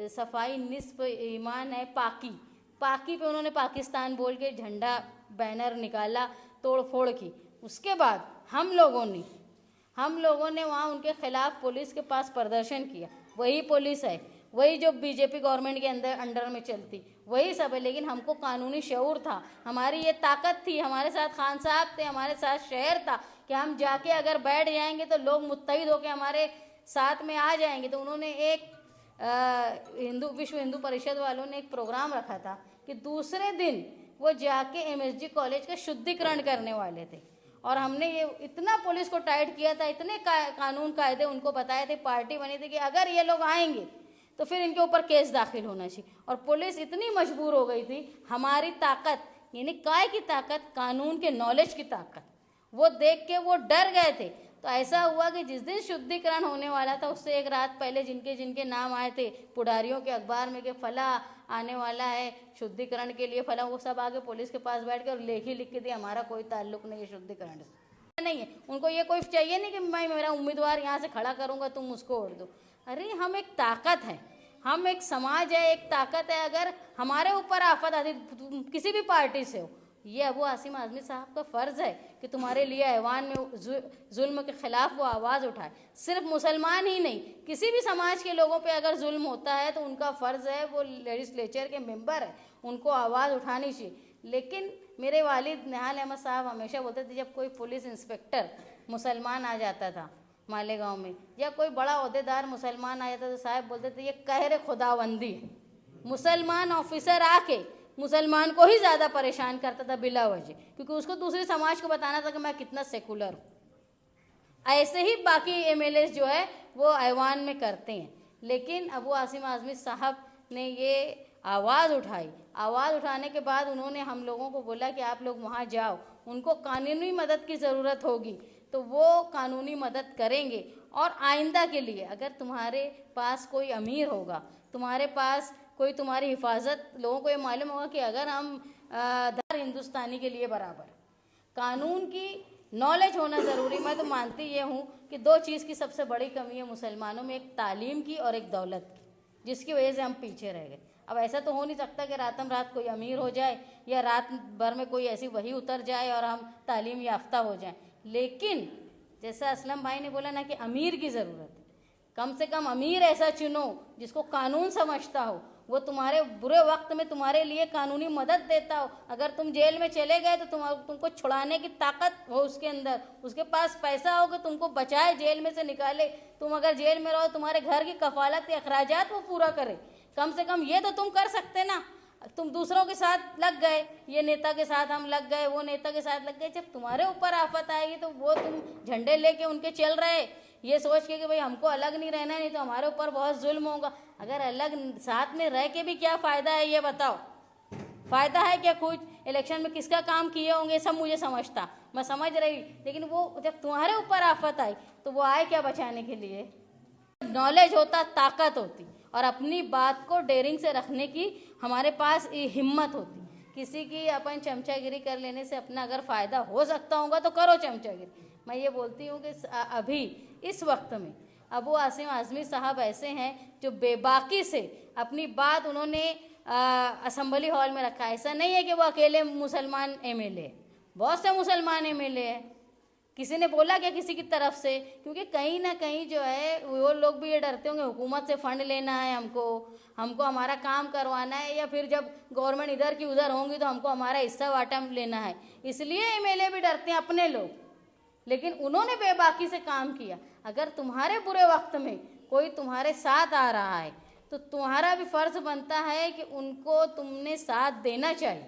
सफाई निस्फ ईमान है, पाकी पाकी पे उन्होंने पाकिस्तान बोल के झंडा बैनर निकाला, तोड़ फोड़ की। उसके बाद हम लोगों ने वहाँ उनके खिलाफ पुलिस के पास प्रदर्शन किया। वही पुलिस है, वही जो बीजेपी गवर्नमेंट के अंडर में चलती, वही सब है। लेकिन हमको कानूनी शऊर था, हमारी ये ताकत थी, हमारे साथ खान साहब थे, हमारे साथ शहर था कि हम जाके अगर बैठ जाएंगे तो लोग मुत्तहिद होकर हमारे साथ में आ जाएंगे। तो उन्होंने एक विश्व हिंदू परिषद वालों ने एक प्रोग्राम रखा था कि दूसरे दिन वो जाके एमएसजी कॉलेज का शुद्धिकरण करने वाले थे। और हमने ये इतना पुलिस को टाइट किया था, इतने कानून कायदे उनको बताए थे, पार्टी बनी थी कि अगर ये लोग आएंगे तो फिर इनके ऊपर केस दाखिल होना चाहिए। और पुलिस इतनी मजबूर हो गई थी, हमारी ताकत यानी काय की ताकत, कानून के नॉलेज की ताकत, वो देख के वो डर गए थे। तो ऐसा हुआ कि जिस दिन शुद्धिकरण होने वाला था उससे एक रात पहले जिनके जिनके नाम आए थे पुडारियों के अखबार में कि फला आने वाला है शुद्धिकरण के लिए, फला, वो सब आके पुलिस के पास बैठ के और लिख के दिए हमारा कोई ताल्लुक नहीं है शुद्धिकरण से, नहीं है। उनको ये कोई चाहिए नहीं कि मैं मेरा उम्मीदवार यहाँ से खड़ा करूँगा तुम उसको वोट दो। अरे हम एक ताकत है, हम एक समाज है, एक ताकत है। अगर हमारे ऊपर आफत आती किसी भी पार्टी से हो, ये अबू आसिम आज़मी साहब का फ़र्ज़ है कि तुम्हारे लिए ऐवान में जुल्म के ख़िलाफ़ वो आवाज़ उठाए। सिर्फ मुसलमान ही नहीं, किसी भी समाज के लोगों पे अगर जुल्म होता है तो उनका फ़र्ज़ है, वो लेजिस्लेचर के मेंबर है, उनको आवाज़ उठानी चाहिए। लेकिन मेरे वालिद निहाल अहमद साहब हमेशा बोलते थे जब कोई पुलिस इंस्पेक्टर मुसलमान आ जाता था मालेगांव में, या कोई बड़ा ओहदेदार मुसलमान आ जाता तो साहब बोलते थे ये कहर खुदाबंदी है। मुसलमान ऑफिसर आके मुसलमान को ही ज़्यादा परेशान करता था बिला वजह, क्योंकि उसको दूसरे समाज को बताना था कि मैं कितना सेकुलर हूँ। ऐसे ही बाकी एमएलए जो है वो ऐवान में करते हैं। लेकिन अबू आसिम आज़मी साहब ने ये आवाज़ उठाई। आवाज़ उठाने के बाद उन्होंने हम लोगों को बोला कि आप लोग वहाँ जाओ, उनको कानूनी मदद की ज़रूरत होगी तो वो कानूनी मदद करेंगे। और आइंदा के लिए अगर तुम्हारे पास कोई अमीर होगा, तुम्हारे पास कोई तुम्हारी हिफाजत, लोगों को ये मालूम होगा कि अगर हम हर हिंदुस्तानी के लिए बराबर, कानून की नॉलेज होना ज़रूरी। मैं तो मानती ये हूँ कि दो चीज़ की सबसे बड़ी कमी है मुसलमानों में, एक तालीम की और एक दौलत की, जिसकी वजह से हम पीछे रह गए। अब ऐसा तो हो नहीं सकता कि रातम रात कोई अमीर हो जाए या रात भर में कोई ऐसी वही उतर जाए और हम तालीम याफ्ता हो जाएं। लेकिन जैसा असलम भाई ने बोला ना कि अमीर की ज़रूरत है, कम से कम अमीर ऐसा चुनो जिसको कानून समझता हो, वो तुम्हारे बुरे वक्त में तुम्हारे लिए कानूनी मदद देता हो। अगर तुम जेल में चले गए तो तुमको छुड़ाने की ताकत हो उसके अंदर, उसके पास पैसा हो कि तुमको बचाए, जेल में से निकाले। तुम अगर जेल में रहो तुम्हारे घर की कफालत के अखराजात वो पूरा करे, कम से कम ये तो तुम कर सकते ना। तुम दूसरों के साथ लग गए, ये नेता के साथ हम लग गए, वो नेता के साथ लग गए, जब तुम्हारे ऊपर आफत आएगी तो वो तुम झंडे लेके उनके चल रहे ये सोच के कि भाई हमको अलग नहीं रहना, नहीं तो हमारे ऊपर बहुत जुल्म होगा। अगर अलग साथ में रह के भी क्या फ़ायदा है ये बताओ, फ़ायदा है क्या कुछ? इलेक्शन में किसका काम किए होंगे सब मुझे समझता, मैं समझ रही, लेकिन वो जब तुम्हारे ऊपर आफत आई तो वो आए क्या बचाने के लिए? नॉलेज होता, ताकत होती, और अपनी बात को डेयरिंग से रखने की हमारे पास हिम्मत होती। किसी की अपन चमचागिरी कर लेने से अपना अगर फ़ायदा हो सकता होगा तो करो चमचागिरी। मैं ये बोलती हूँ कि अभी इस वक्त में अबू आसिम आज़मी साहब ऐसे हैं जो बेबाकी से अपनी बात उन्होंने असेंबली हॉल में रखा। ऐसा नहीं है कि वो अकेले मुसलमान एमएलए, बहुत से मुसलमान एमएलए हैं। किसी ने बोला क्या किसी की तरफ से? क्योंकि कहीं ना कहीं जो है वो लोग भी ये डरते होंगे हुकूमत से फ़ंड लेना है, हमको हमारा काम करवाना है, या फिर जब गवर्नमेंट इधर की उधर होंगी तो हमको हमारा हिस्सा वाटा लेना है, इसलिए एमएलए भी डरते हैं अपने लोग। लेकिन उन्होंने बेबाकी से काम किया। अगर तुम्हारे बुरे वक्त में कोई तुम्हारे साथ आ रहा है तो तुम्हारा भी फ़र्ज़ बनता है कि उनको तुमने साथ देना चाहिए।